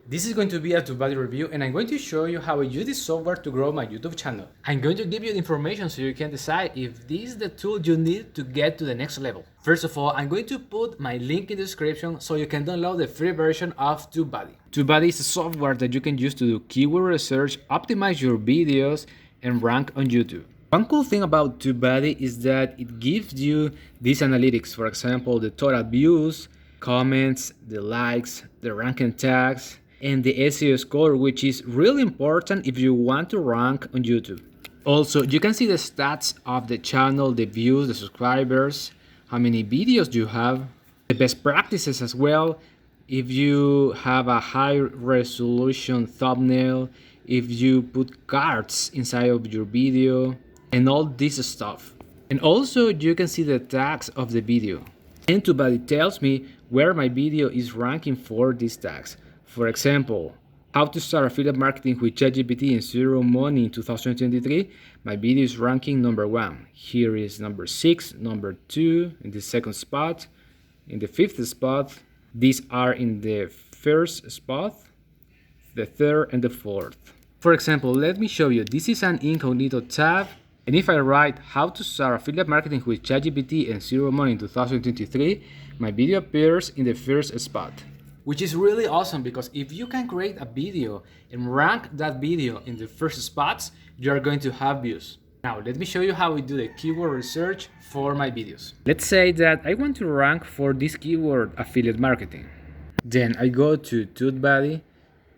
This is going to be a Tubebuddy review, and I'm going to show you how I use this software to grow my YouTube channel. I'm going to give you the information so you can decide if this is the tool you need to get to the next level. First of all, I'm going to put my link in the description so you can download the free version of Tubebuddy. Tubebuddy is a software that you can use to do keyword research, optimize your videos, and rank on YouTube. One cool thing about Tubebuddy is that it gives you these analytics, for example, the total views, comments, the likes, the ranking tags, and the SEO score, which is really important if you want to rank on YouTube. Also, you can see the stats of the channel, the views, the subscribers, how many videos you have, the best practices as well, if you have a high resolution thumbnail, if you put cards inside of your video, and all this stuff. And also you can see the tags of the video. And Tubebuddy tells me where my video is ranking for these tags. For example, how to start affiliate marketing with ChatGPT and zero money in 2023. My video is ranking number 1. Here is number 6, number 2 in the second spot, in the 5th spot. These are in the first spot, the 3rd and the 4th. For example, let me show you. This is an incognito tab. And if I write how to start affiliate marketing with ChatGPT and zero money in 2023, my video appears in the first spot. Which is really awesome because if you can create a video and rank that video in the first spots, you are going to have views. Now, let me show you how we do the keyword research for my videos. Let's say that I want to rank for this keyword affiliate marketing. Then I go to Tubebuddy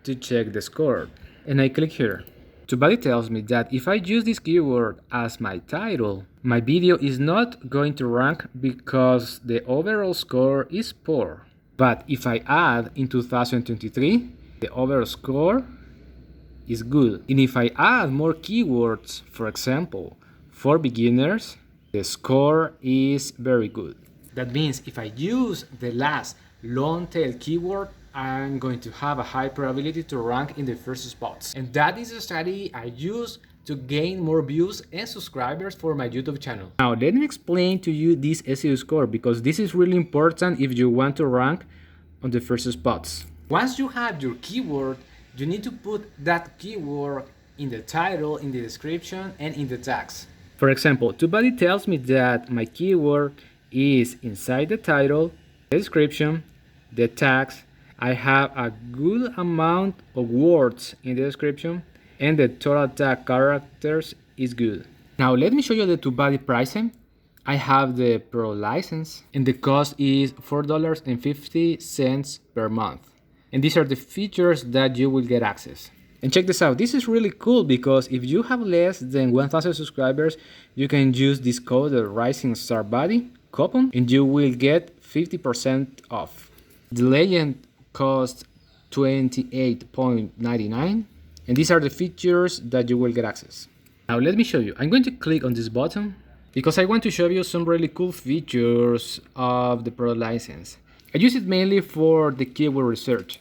to check the score and I click here. Tubebuddy tells me that if I use this keyword as my title, my video is not going to rank because the overall score is poor. But if I add in 2023, the overall score is good. And if I add more keywords, for example, for beginners, the score is very good. That means if I use the last long tail keyword, I'm going to have a high probability to rank in the first spots. And that is a strategy I use to gain more views and subscribers for my YouTube channel. Now let me explain to you this SEO score because this is really important if you want to rank on the first spots. Once you have your keyword, you need to put that keyword in the title, in the description, and in the tags. For example, Tubebuddy tells me that my keyword is inside the title, the description, the tags. I have a good amount of words in the description, and the total tag characters is good. Now let me show you the Tubebuddy pricing. I have the Pro license and the cost is $4.50 per month. And these are the features that you will get access. And check this out, this is really cool because if you have less than 1,000 subscribers, you can use this code, the Rising Star Buddy coupon, and you will get 50% off. The Legend costs $28.99. And these are the features that you will get access. Now let me show you. I'm going to click on this button because I want to show you some really cool features of the Pro license. I use it mainly for the keyword research,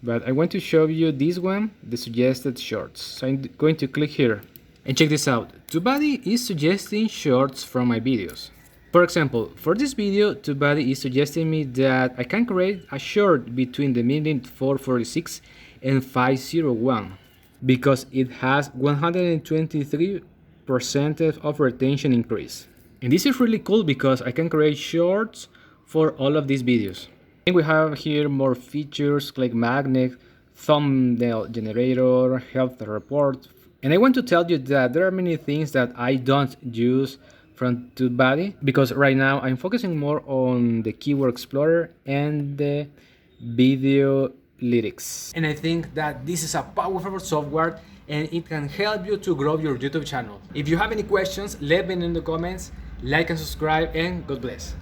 but I want to show you this one, the suggested shorts. So I'm going to click here and check this out. Tubebuddy is suggesting shorts from my videos. For example, for this video, Tubebuddy is suggesting me that I can create a short between the minute 4:46 and 5:01. Because it has 123% of retention increase. And this is really cool because I can create shorts for all of these videos. And we have here more features like magnet, thumbnail generator, health report. And I want to tell you that there are many things that I don't use from Tubebuddy because right now I'm focusing more on the keyword explorer and the video lyrics. And I think that this is a powerful software and it can help you to grow your YouTube channel. If you have any questions, let me know in the comments, like and subscribe, and God bless.